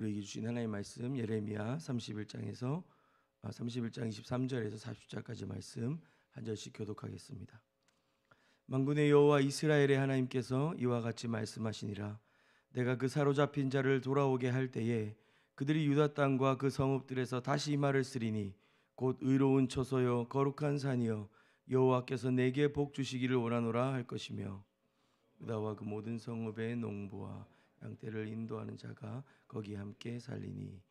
우리에게 주신 하나님의 말씀 예레미야 31장 23절에서 40절까지 말씀 한 절씩 교독하겠습니다. 만군의 여호와 이스라엘의 하나님께서 이와 같이 말씀하시니라. 내가 그 사로잡힌 자를 돌아오게 할 때에 그들이 유다 땅과 그 성읍들에서 다시 이 말을 쓰리니 곧 의로운 처소여 거룩한 산이여 여호와께서 내게 복 주시기를 원하노라 할 것이며 유다와 그 모든 성읍의 농부와 양떼를 인도하는 자가 거기 함께 살리니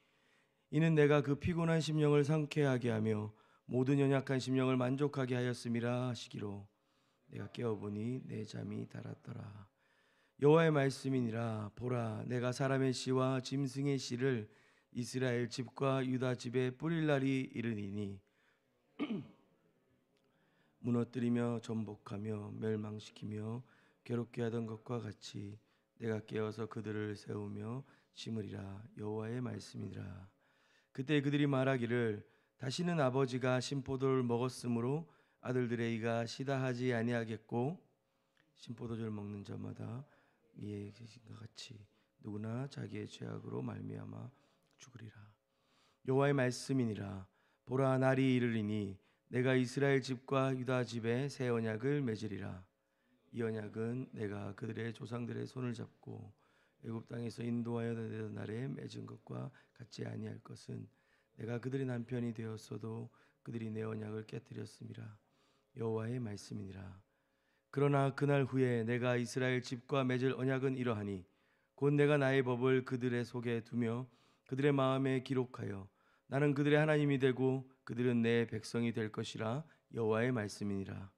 이는 내가 그 피곤한 심령을 상쾌하게 하며 모든 연약한 심령을 만족하게 하였음이라 하시기로 내가 깨어보니 내 잠이 달았더라. 여호와의 말씀이니라. 보라, 내가 사람의 씨와 짐승의 씨를 이스라엘 집과 유다 집에 뿌릴 날이 이르니니 무너뜨리며 전복하며 멸망시키며 괴롭게 하던 것과 같이 내가 깨어서 그들을 세우며 심으리라. 여호와의 말씀이니라. 그때 그들이 말하기를 다시는 아버지가 신포도를 먹었으므로 아들들의 이가 시다하지 아니하겠고 신포도주를 먹는 자마다 이에 계신 것 같이 누구나 자기의 죄악으로 말미암아 죽으리라. 여호와의 말씀이니라. 보라, 날이 이르리니 내가 이스라엘 집과 유다 집에 새 언약을 맺으리라. 이 언약은 내가 그들의 조상들의 손을 잡고 애굽 땅에서 인도하여 내던 날에 맺은 것과 같지 아니할 것은 내가 그들의 남편이 되었어도 그들이 내 언약을 깨뜨렸음이라. 여호와의 말씀이니라. 그러나 그날 후에 내가 이스라엘 집과 맺을 언약은 이러하니 곧 내가 나의 법을 그들의 속에 두며 그들의 마음에 기록하여 나는 그들의 하나님이 되고 그들은 내 백성이 될 것이라. 여호와의 말씀이니라.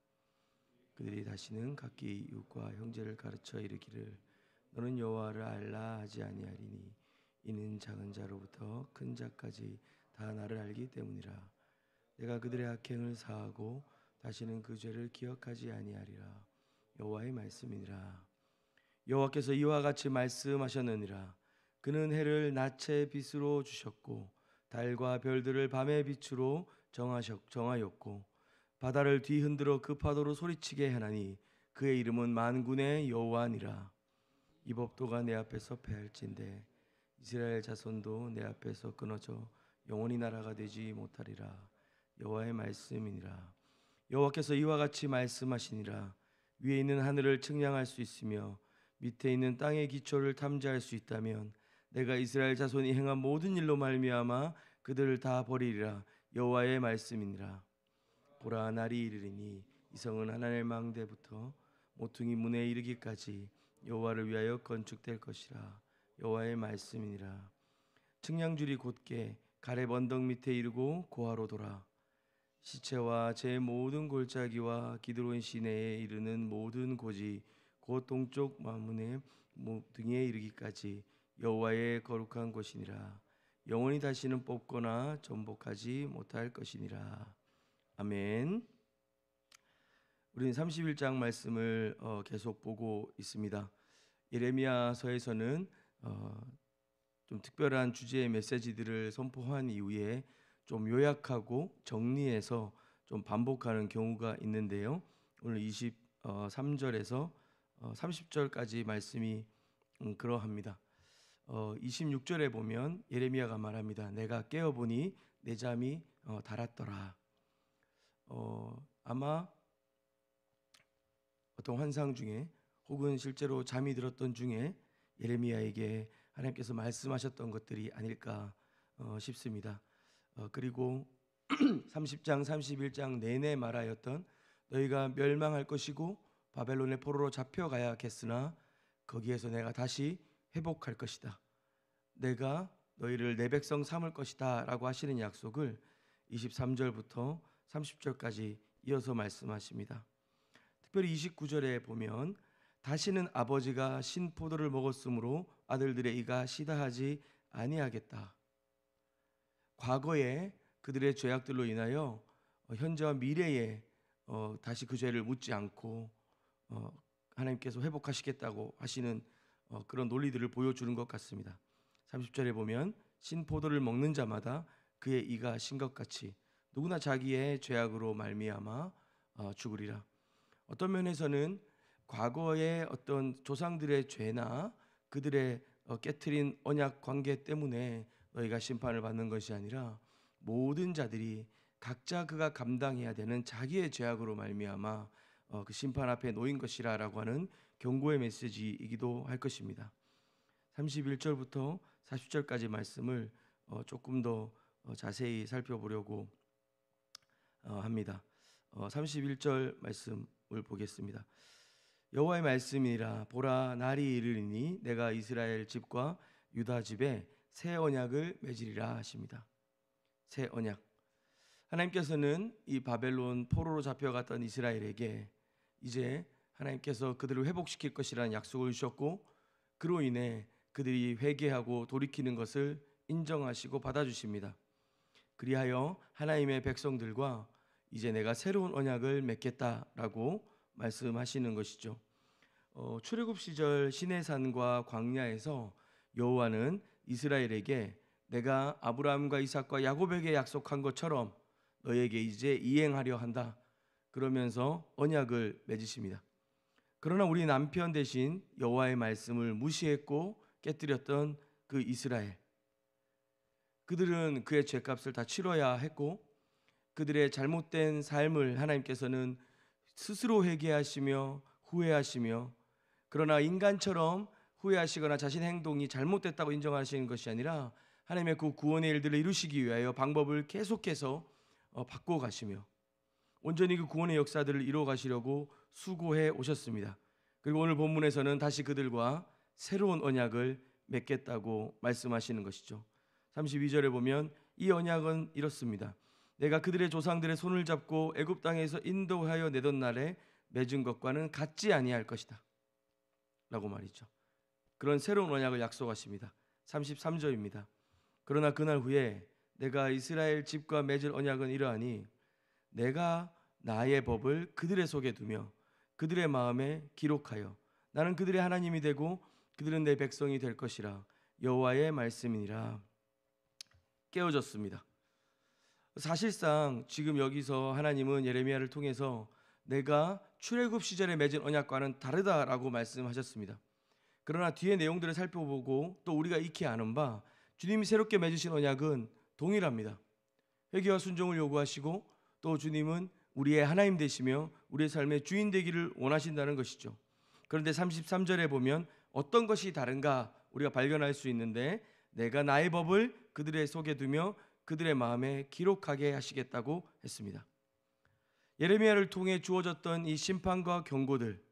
그들이 다시는 각기 이웃과 형제를 가르쳐 이르기를 너는 여호와를 알라 하지 아니하리니 이는 작은 자로부터 큰 자까지 다 나를 알기 때문이라. 내가 그들의 악행을 사하고 다시는 그 죄를 기억하지 아니하리라. 여호와의 말씀이니라. 여호와께서 이와 같이 말씀하셨느니라. 그는 해를 낮의 빛으로 주셨고 달과 별들을 밤의 빛으로 정하였고 바다를 뒤흔들어 그 파도로 소리치게 하나니 그의 이름은 만군의 여호와니라. 이 법도가 내 앞에서 패할진대 이스라엘 자손도 내 앞에서 끊어져 영원히 나라가 되지 못하리라. 여호와의 말씀이니라. 여호와께서 이와 같이 말씀하시니라. 위에 있는 하늘을 측량할 수 있으며 밑에 있는 땅의 기초를 탐지할 수 있다면 내가 이스라엘 자손이 행한 모든 일로 말미암아 그들을 다 버리리라. 여호와의 말씀이니라. 보라, 날이 이르리니 이 성은 하나님의 망대부터 모퉁이 문에 이르기까지 여호와를 위하여 건축될 것이라. 여호와의 말씀이니라. 측량줄이 곧게 가렙 언덕 밑에 이르고 고아로 돌아 시체와 제 모든 골짜기와 기드론 시내에 이르는 모든 고지 곧 동쪽 만문의 모퉁이에 이르기까지 여호와의 거룩한 곳이니라. 영원히 다시는 뽑거나 전복하지 못할 것이니라. 아멘. 우리는 31장 말씀을 계속 보고 있습니다. 예레미야서에서는 좀 특별한 주제의 메시지들을 선포한 이후에 좀 요약하고 정리해서 좀 반복하는 경우가 있는데요. 오늘 23절에서 30절까지 말씀이 그러합니다. 26절에 보면 예레미야가 말합니다. 내가 깨어보니 내 잠이 달았더라. 아마 어떤 환상 중에 혹은 실제로 잠이 들었던 중에 예레미야에게 하나님께서 말씀하셨던 것들이 아닐까 싶습니다. 그리고 30장 31장 내내 말하였던 너희가 멸망할 것이고 바벨론의 포로로 잡혀가야겠으나 거기에서 내가 다시 회복할 것이다. 내가 너희를 내 백성 삼을 것이다 라고 하시는 약속을 23절부터 30절까지 이어서 말씀하십니다. 특별히 29절에 보면 다시는 아버지가 신포도를 먹었으므로 아들들의 이가 시다하지 아니하겠다. 과거에 그들의 죄악들로 인하여 현재와 미래에 다시 그 죄를 묻지 않고 하나님께서 회복하시겠다고 하시는 그런 논리들을 보여주는 것 같습니다. 30절에 보면 신포도를 먹는 자마다 그의 이가 신 것 같이 누구나 자기의 죄악으로 말미암아 죽으리라. 어떤 면에서는 과거의 어떤 조상들의 죄나 그들의 깨트린 언약 관계 때문에 너희가 심판을 받는 것이 아니라 모든 자들이 각자 그가 감당해야 되는 자기의 죄악으로 말미암아 그 심판 앞에 놓인 것이라라고 하는 경고의 메시지이기도 할 것입니다. 31절부터 40절까지 말씀을 조금 더 자세히 살펴보려고 합니다. 31절 말씀을 보겠습니다. 여호와의 말씀이라 보라 날이 이르리니 내가 이스라엘 집과 유다 집에 새 언약을 맺으리라 하십니다. 새 언약. 하나님께서는 이 바벨론 포로로 잡혀갔던 이스라엘에게 이제 하나님께서 그들을 회복시킬 것이라는 약속을 주셨고 그로 인해 그들이 회개하고 돌이키는 것을 인정하시고 받아주십니다. 그리하여 하나님의 백성들과 이제 내가 새로운 언약을 맺겠다라고 말씀하시는 것이죠. 출애굽 시절 시내산과 광야에서 여호와는 이스라엘에게 내가 아브라함과 이삭과 야곱에게 약속한 것처럼 너에게 이제 이행하려 한다. 그러면서 언약을 맺으십니다. 그러나 우리 남편 대신 여호와의 말씀을 무시했고 깨뜨렸던 그 이스라엘, 그들은 그의 죄값을 다 치러야 했고 그들의 잘못된 삶을 하나님께서는 스스로 회개하시며 후회하시며, 그러나 인간처럼 후회하시거나 자신의 행동이 잘못됐다고 인정하시는 것이 아니라 하나님의 그 구원의 일들을 이루시기 위하여 방법을 계속해서 바꿔가시며 온전히 그 구원의 역사들을 이루어 가시려고 수고해 오셨습니다. 그리고 오늘 본문에서는 다시 그들과 새로운 언약을 맺겠다고 말씀하시는 것이죠. 32절에 보면 이 언약은 이렇습니다. 내가 그들의 조상들의 손을 잡고 애굽 땅에서 인도하여 내던 날에 맺은 것과는 같지 아니할 것이다 라고 말이죠. 그런 새로운 언약을 약속하십니다. 33절입니다. 그러나 그날 후에 내가 이스라엘 집과 맺을 언약은 이러하니 내가 나의 법을 그들의 속에 두며 그들의 마음에 기록하여 나는 그들의 하나님이 되고 그들은 내 백성이 될 것이라 여호와의 말씀이니라. 깨어졌습니다. 사실상 지금 여기서 하나님은 예레미야를 통해서 내가 출애굽 시절에 맺은 언약과는 다르다라고 말씀하셨습니다. 그러나 뒤에 내용들을 살펴보고 또 우리가 익히 아는 바 주님이 새롭게 맺으신 언약은 동일합니다. 회개와 순종을 요구하시고 또 주님은 우리의 하나님 되시며 우리의 삶의 주인 되기를 원하신다는 것이죠. 그런데 33절에 보면 어떤 것이 다른가 우리가 발견할 수 있는데 내가 나의 법을 그들의 속에 두며 그들의 마음에 기록하게 하시겠다고 했습니다. 예레미야를 통해 주어졌던 이 심판과 경고들,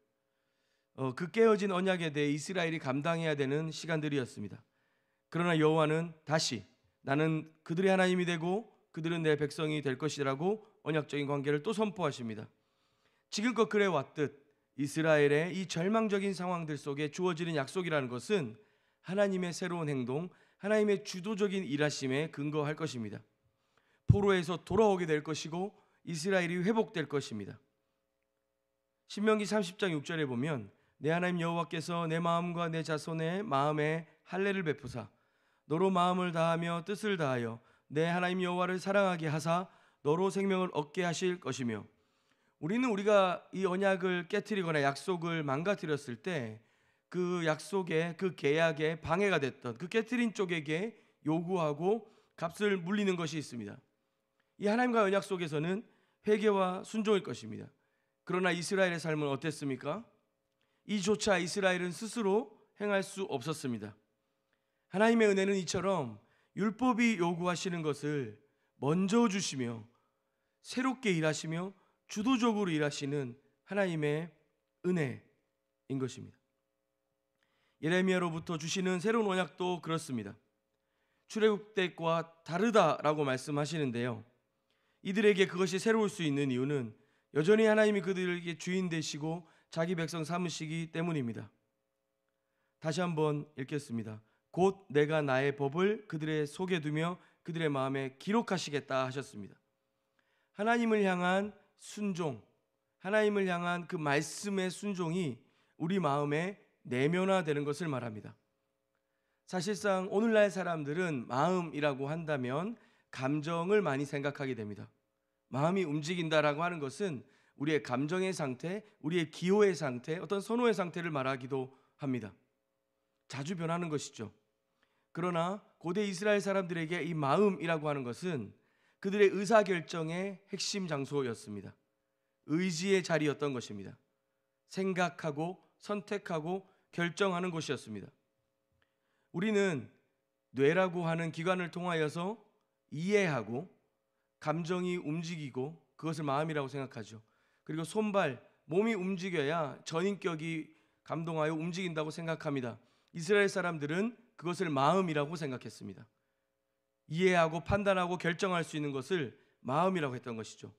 그 깨어진 언약에 대해 이스라엘이 감당해야 되는 시간들이었습니다. 그러나 여호와는 다시 나는 그들의 하나님이 되고 그들은 내 백성이 될 것이라고 언약적인 관계를 또 선포하십니다. 지금껏 그래왔듯 이스라엘의 이 절망적인 상황들 속에 주어지는 약속이라는 것은 하나님의 새로운 행동, 하나님의 주도적인 일하심에 근거할 것입니다. 포로에서 돌아오게 될 것이고 이스라엘이 회복될 것입니다. 신명기 30장 6절에 보면 내 하나님 여호와께서 내 마음과 내 자손의 마음에 할례를 베푸사 너로 마음을 다하며 뜻을 다하여 내 하나님 여호와를 사랑하게 하사 너로 생명을 얻게 하실 것이며, 우리가 이 언약을 깨트리거나 약속을 망가뜨렸을 때 그 약속에 그 계약에 방해가 됐던 그 깨트린 쪽에게 요구하고 값을 물리는 것이 있습니다. 이 하나님과 언약 속에서는 회개와 순종일 것입니다. 그러나 이스라엘의 삶은 어땠습니까? 이조차 이스라엘은 스스로 행할 수 없었습니다. 하나님의 은혜는 이처럼 율법이 요구하시는 것을 먼저 주시며 새롭게 일하시며 주도적으로 일하시는 하나님의 은혜인 것입니다. 예레미야로부터 주시는 새로운 언약도 그렇습니다. 출애굽 때와 다르다라고 말씀하시는데요, 이들에게 그것이 새로울 수 있는 이유는 여전히 하나님이 그들에게 주인 되시고 자기 백성 삼으시기 때문입니다. 다시 한번 읽겠습니다. 곧 내가 나의 법을 그들의 속에 두며 그들의 마음에 기록하시겠다 하셨습니다. 하나님을 향한 순종, 하나님을 향한 그 말씀의 순종이 우리 마음에 내면화되는 것을 말합니다. 사실상 오늘날 사람들은 마음이라고 한다면 감정을 많이 생각하게 됩니다. 마음이 움직인다라고 하는 것은 우리의 감정의 상태, 우리의 기호의 상태, 어떤 선호의 상태를 말하기도 합니다. 자주 변하는 것이죠. 그러나 고대 이스라엘 사람들에게 이 마음이라고 하는 것은 그들의 의사결정의 핵심 장소였습니다. 의지의 자리였던 것입니다. 생각하고 선택하고 결정하는 곳이었습니다. 우리는 뇌라고 하는 기관을 통하여서 이해하고 감정이 움직이고 그것을 마음이라고 생각하죠. 그리고 손발, 몸이 움직여야 전인격이 감동하여 움직인다고 생각합니다. 이스라엘 사람들은 그것을 마음이라고 생각했습니다. 이해하고 판단하고 결정할 수 있는 것을 마음이라고 했던 것이죠.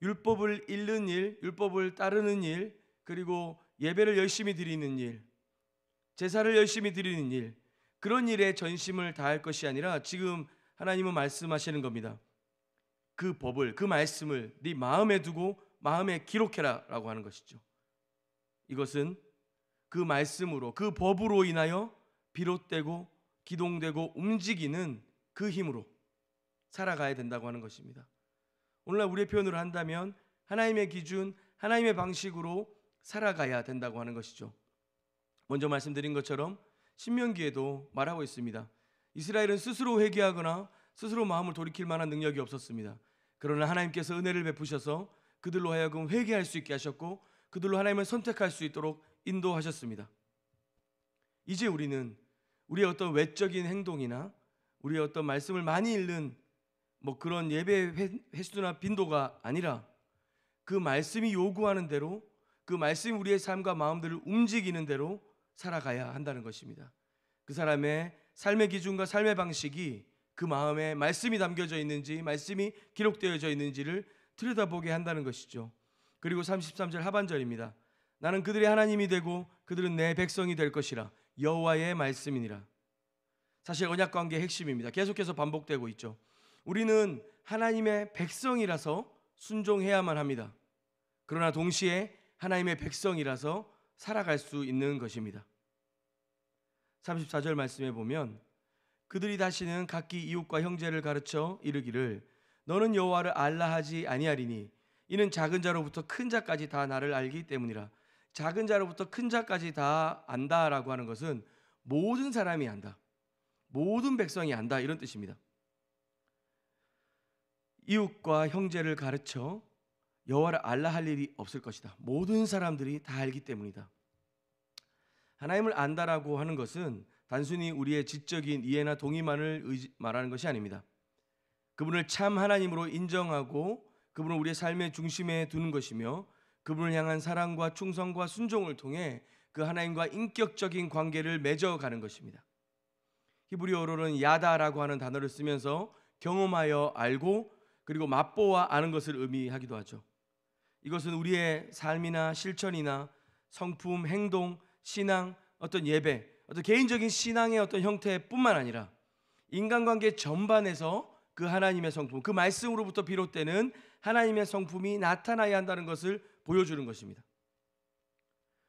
율법을 읽는 일, 율법을 따르는 일, 그리고 예배를 열심히 드리는 일, 제사를 열심히 드리는 일, 그런 일에 전심을 다할 것이 아니라 지금 하나님은 말씀하시는 겁니다. 그 법을, 그 말씀을 네 마음에 두고 마음에 기록해라 라고 하는 것이죠. 이것은 그 말씀으로, 그 법으로 인하여 비롯되고 기동되고 움직이는 그 힘으로 살아가야 된다고 하는 것입니다. 오늘날 우리의 표현으로 한다면 하나님의 기준, 하나님의 방식으로 살아가야 된다고 하는 것이죠. 먼저 말씀드린 것처럼 신명기에도 말하고 있습니다. 이스라엘은 스스로 회개하거나 스스로 마음을 돌이킬 만한 능력이 없었습니다. 그러나 하나님께서 은혜를 베푸셔서 그들로 하여금 회개할 수 있게 하셨고 그들로 하나님을 선택할 수 있도록 인도하셨습니다. 이제 우리는 우리의 어떤 외적인 행동이나 우리의 어떤 말씀을 많이 읽는 그런 예배 횟수나 빈도가 아니라 그 말씀이 요구하는 대로, 그 말씀이 우리의 삶과 마음들을 움직이는 대로 살아가야 한다는 것입니다. 그 사람의 삶의 기준과 삶의 방식이 그 마음에 말씀이 담겨져 있는지, 말씀이 기록되어져 있는지를 들여다보게 한다는 것이죠. 그리고 33절 하반절입니다. 나는 그들의 하나님이 되고 그들은 내 백성이 될 것이라. 여호와의 말씀이니라. 사실 언약관계의 핵심입니다. 계속해서 반복되고 있죠. 우리는 하나님의 백성이라서 순종해야만 합니다. 그러나 동시에 하나님의 백성이라서 살아갈 수 있는 것입니다. 34절 말씀에 보면 그들이 다시는 각기 이웃과 형제를 가르쳐 이르기를 너는 여호와를 알라 하지 아니하리니 이는 작은 자로부터 큰 자까지 다 나를 알기 때문이라. 작은 자로부터 큰 자까지 다 안다라고 하는 것은 모든 사람이 안다, 모든 백성이 안다, 이런 뜻입니다. 이웃과 형제를 가르쳐 여호와를 알라 할 일이 없을 것이다. 모든 사람들이 다 알기 때문이다. 하나님을 안다라고 하는 것은 단순히 우리의 지적인 이해나 동의만을 말하는 것이 아닙니다. 그분을 참 하나님으로 인정하고 그분을 우리의 삶의 중심에 두는 것이며 그분을 향한 사랑과 충성과 순종을 통해 그 하나님과 인격적인 관계를 맺어가는 것입니다. 히브리어로는 야다라고 하는 단어를 쓰면서 경험하여 알고 그리고 맛보아 아는 것을 의미하기도 하죠. 이것은 우리의 삶이나 실천이나 성품, 행동, 신앙, 어떤 예배, 어떤 개인적인 신앙의 어떤 형태뿐만 아니라 인간관계 전반에서 그 하나님의 성품, 그 말씀으로부터 비롯되는 하나님의 성품이 나타나야 한다는 것을 보여주는 것입니다.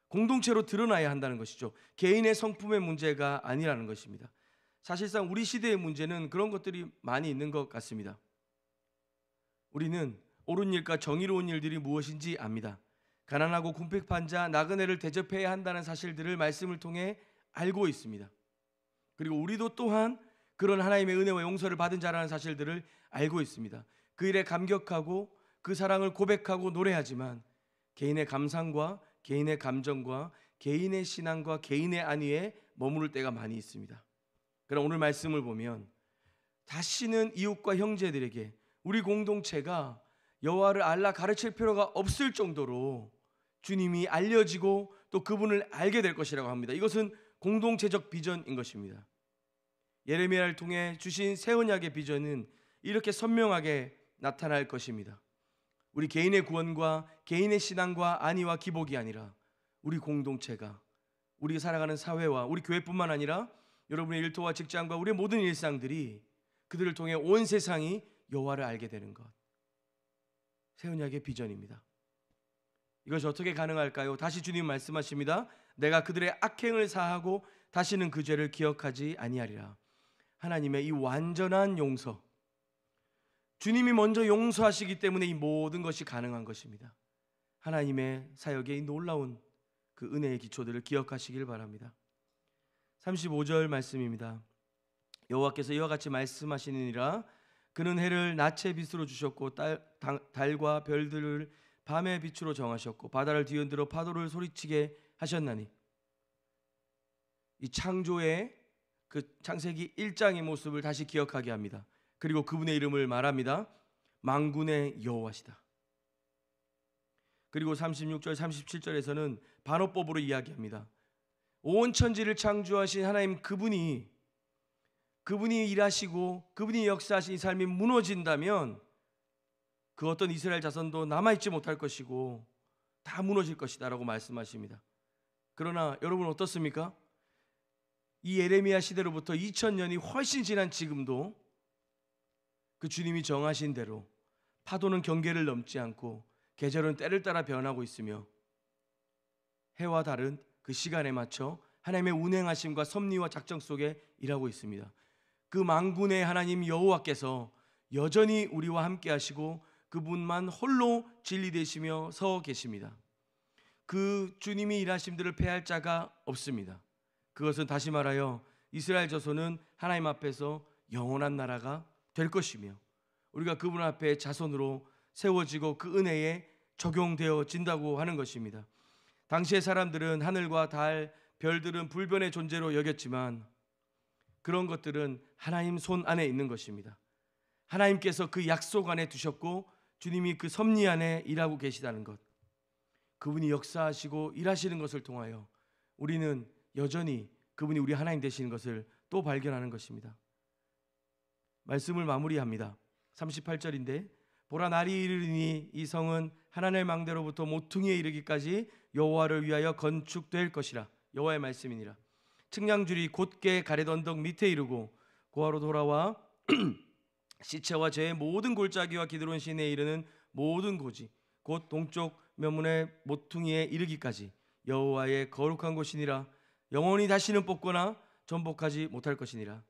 공동체로 드러나야 한다는 것이죠. 개인의 성품의 문제가 아니라는 것입니다. 사실상 우리 시대의 문제는 그런 것들이 많이 있는 것 같습니다. 우리는 옳은 일과 정의로운 일들이 무엇인지 압니다. 가난하고 궁핍한 자, 나그네를 대접해야 한다는 사실들을 말씀을 통해 알고 있습니다. 그리고 우리도 또한 그런 하나님의 은혜와 용서를 받은 자라는 사실들을 알고 있습니다. 그 일에 감격하고 그 사랑을 고백하고 노래하지만 개인의 감상과 개인의 감정과 개인의 신앙과 개인의 안위에 머무를 때가 많이 있습니다. 그럼 오늘 말씀을 보면 다시는 이웃과 형제들에게 우리 공동체가 여호와를 알라 가르칠 필요가 없을 정도로 주님이 알려지고 또 그분을 알게 될 것이라고 합니다. 이것은 공동체적 비전인 것입니다. 예레미야를 통해 주신 새 언약의 비전은 이렇게 선명하게 나타날 것입니다. 우리 개인의 구원과 개인의 신앙과 안위와 기복이 아니라 우리 공동체가, 우리가 살아가는 사회와 우리 교회뿐만 아니라 여러분의 일터와 직장과 우리의 모든 일상들이 그들을 통해 온 세상이 여호와를 알게 되는 것, 새 언약의 비전입니다. 이것이 어떻게 가능할까요? 다시 주님 말씀하십니다. 내가 그들의 악행을 사하고 다시는 그 죄를 기억하지 아니하리라. 하나님의 이 완전한 용서, 주님이 먼저 용서하시기 때문에 이 모든 것이 가능한 것입니다. 하나님의 사역의 이 놀라운 그 은혜의 기초들을 기억하시길 바랍니다. 35절 말씀입니다. 여호와께서 이와 같이 말씀하시느니라. 그는 해를 낮의 빛으로 주셨고 달과 별들을 밤의 빛으로 정하셨고 바다를 뒤흔들어 파도를 소리치게 하셨나니. 이 창조의 그 창세기 1장의 모습을 다시 기억하게 합니다. 그리고 그분의 이름을 말합니다. 만군의 여호와시다. 그리고 36절 37절에서는 반어법으로 이야기합니다. 온 천지를 창조하신 하나님 그분이 일하시고 그분이 역사하신 이 삶이 무너진다면 그 어떤 이스라엘 자손도 남아있지 못할 것이고 다 무너질 것이다 라고 말씀하십니다. 그러나 여러분 어떻습니까? 이 예레미야 시대로부터 2000년이 훨씬 지난 지금도 그 주님이 정하신 대로 파도는 경계를 넘지 않고 계절은 때를 따라 변하고 있으며 해와 달은 그 시간에 맞춰 하나님의 운행하심과 섭리와 작정 속에 일하고 있습니다. 그 만군의 하나님 여호와께서 여전히 우리와 함께 하시고 그분만 홀로 진리 되시며 서 계십니다. 그 주님이 일하심들을 패할 자가 없습니다. 그것은 다시 말하여 이스라엘 자손은 하나님 앞에서 영원한 나라가 될 것이며 우리가 그분 앞에 자손으로 세워지고 그 은혜에 적용되어진다고 하는 것입니다. 당시의 사람들은 하늘과 달, 별들은 불변의 존재로 여겼지만 그런 것들은 하나님 손 안에 있는 것입니다. 하나님께서 그 약속 안에 두셨고 주님이 그 섭리 안에 일하고 계시다는 것, 그분이 역사하시고 일하시는 것을 통하여 우리는 여전히 그분이 우리 하나님 되시는 것을 또 발견하는 것입니다. 말씀을 마무리합니다. 38절인데 보라 날이 이르리니 이 성은 하나님의 망대로부터 모퉁이에 이르기까지 여호와를 위하여 건축될 것이라. 여호와의 말씀이니라. 측량줄이 곧게 가렛 언덕 밑에 이르고 고아로 돌아와 시체와 죄의 모든 골짜기와 기드론 시내에 이르는 모든 고지 곧 동쪽 면문의 모퉁이에 이르기까지 여호와의 거룩한 곳이니라. 영원히 다시는 뽑거나 전복하지 못할 것이니라.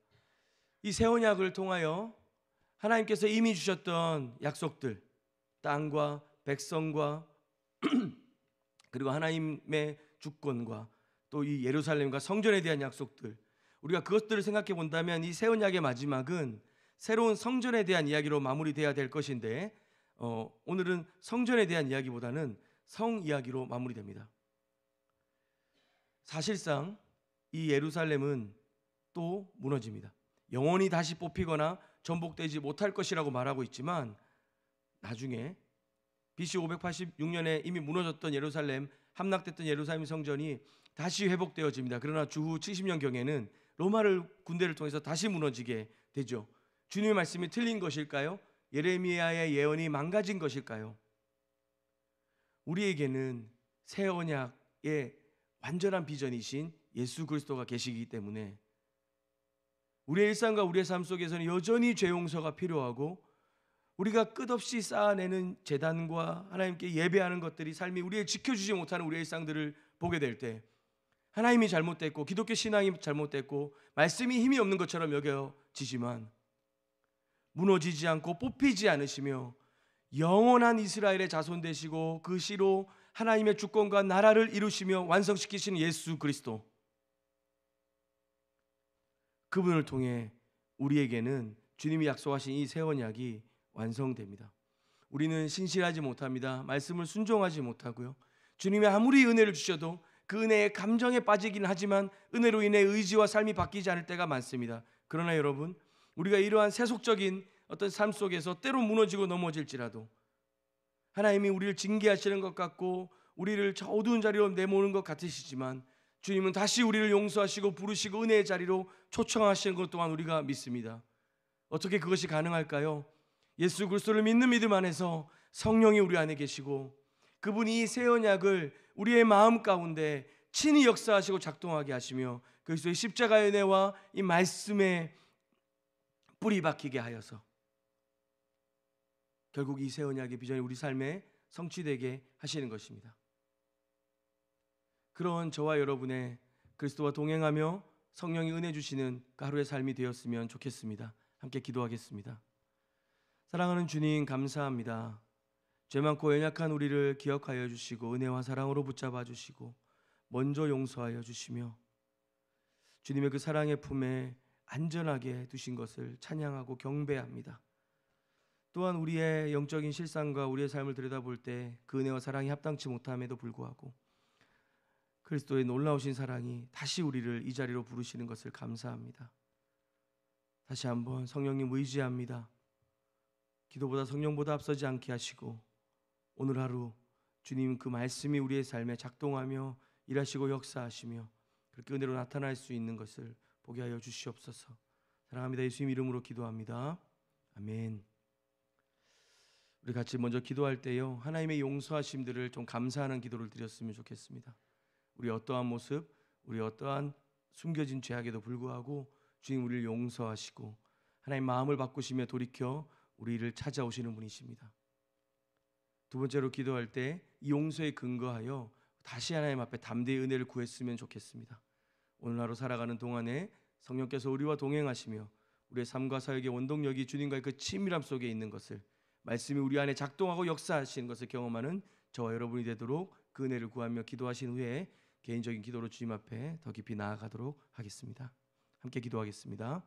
이 새 언약을 통하여 하나님께서 이미 주셨던 약속들, 땅과 백성과 그리고 하나님의 주권과 또 이 예루살렘과 성전에 대한 약속들, 우리가 그것들을 생각해 본다면 이 새 언약의 마지막은 새로운 성전에 대한 이야기로 마무리돼야 될 것인데 오늘은 성전에 대한 이야기보다는 성 이야기로 마무리됩니다. 사실상 이 예루살렘은 또 무너집니다. 영원히 다시 뽑히거나 전복되지 못할 것이라고 말하고 있지만 나중에 BC 586년에 이미 무너졌던 예루살렘, 함락됐던 예루살렘 성전이 다시 회복되어집니다. 그러나 주후 70년경에는 로마를 군대를 통해서 다시 무너지게 되죠. 주님의 말씀이 틀린 것일까요? 예레미야의 예언이 망가진 것일까요? 우리에게는 새 언약의 완전한 비전이신 예수 그리스도가 계시기 때문에 우리의 일상과 우리의 삶 속에서는 여전히 죄 용서가 필요하고 우리가 끝없이 쌓아내는 제단과 하나님께 예배하는 것들이 삶이 우리를 지켜주지 못하는 우리의 일상들을 보게 될 때 하나님이 잘못됐고 기독교 신앙이 잘못됐고 말씀이 힘이 없는 것처럼 여겨지지만 무너지지 않고 뽑히지 않으시며 영원한 이스라엘의 자손 되시고 그 씨로 하나님의 주권과 나라를 이루시며 완성시키시는 예수 그리스도, 그분을 통해 우리에게는 주님이 약속하신 이 새 언약이 완성됩니다. 우리는 신실하지 못합니다. 말씀을 순종하지 못하고요. 주님이 아무리 은혜를 주셔도 그 은혜의 감정에 빠지긴 하지만 은혜로 인해 의지와 삶이 바뀌지 않을 때가 많습니다. 그러나 여러분, 우리가 이러한 세속적인 어떤 삶 속에서 때로 무너지고 넘어질지라도 하나님이 우리를 징계하시는 것 같고 우리를 저 어두운 자리로 내모는 것 같으시지만 주님은 다시 우리를 용서하시고 부르시고 은혜의 자리로 초청하시는 것 또한 우리가 믿습니다. 어떻게 그것이 가능할까요? 예수 그리스도를 믿는 믿음 안에서 성령이 우리 안에 계시고 그분이 이 새 언약을 우리의 마음 가운데 친히 역사하시고 작동하게 하시며 그리스도의 십자가의 은혜와 이 말씀에 뿌리 박히게 하여서 결국 이 새 언약의 비전이 우리 삶에 성취되게 하시는 것입니다. 그런 저와 여러분의 그리스도와 동행하며 성령이 은혜 주시는 하루의 삶이 되었으면 좋겠습니다. 함께 기도하겠습니다. 사랑하는 주님, 감사합니다. 죄 많고 연약한 우리를 기억하여 주시고 은혜와 사랑으로 붙잡아 주시고 먼저 용서하여 주시며 주님의 그 사랑의 품에 안전하게 두신 것을 찬양하고 경배합니다. 또한 우리의 영적인 실상과 우리의 삶을 들여다볼 때 그 은혜와 사랑이 합당치 못함에도 불구하고 그리스도의 놀라우신 사랑이 다시 우리를 이 자리로 부르시는 것을 감사합니다. 다시 한번 성령님 의지합니다. 기도보다 성령보다 앞서지 않게 하시고 오늘 하루 주님 그 말씀이 우리의 삶에 작동하며 일하시고 역사하시며 그렇게 은혜로 나타날 수 있는 것을 보게 하여 주시옵소서. 사랑합니다. 예수님 이름으로 기도합니다. 아멘. 우리 같이 먼저 기도할 때요, 하나님의 용서하심들을 좀 감사하는 기도를 드렸으면 좋겠습니다. 우리 어떠한 모습, 우리 어떠한 숨겨진 죄악에도 불구하고 주님 우리를 용서하시고 하나님 마음을 바꾸시며 돌이켜 우리를 찾아오시는 분이십니다. 두 번째로 기도할 때 이 용서에 근거하여 다시 하나님 앞에 담대히 은혜를 구했으면 좋겠습니다. 오늘 하루 살아가는 동안에 성령께서 우리와 동행하시며 우리의 삶과 사역의 원동력이 주님과의 그 친밀함 속에 있는 것을, 말씀이 우리 안에 작동하고 역사하시는 것을 경험하는 저와 여러분이 되도록 그 은혜를 구하며 기도하신 후에 개인적인 기도로 주님 앞에 더 깊이 나아가도록 하겠습니다. 함께 기도하겠습니다.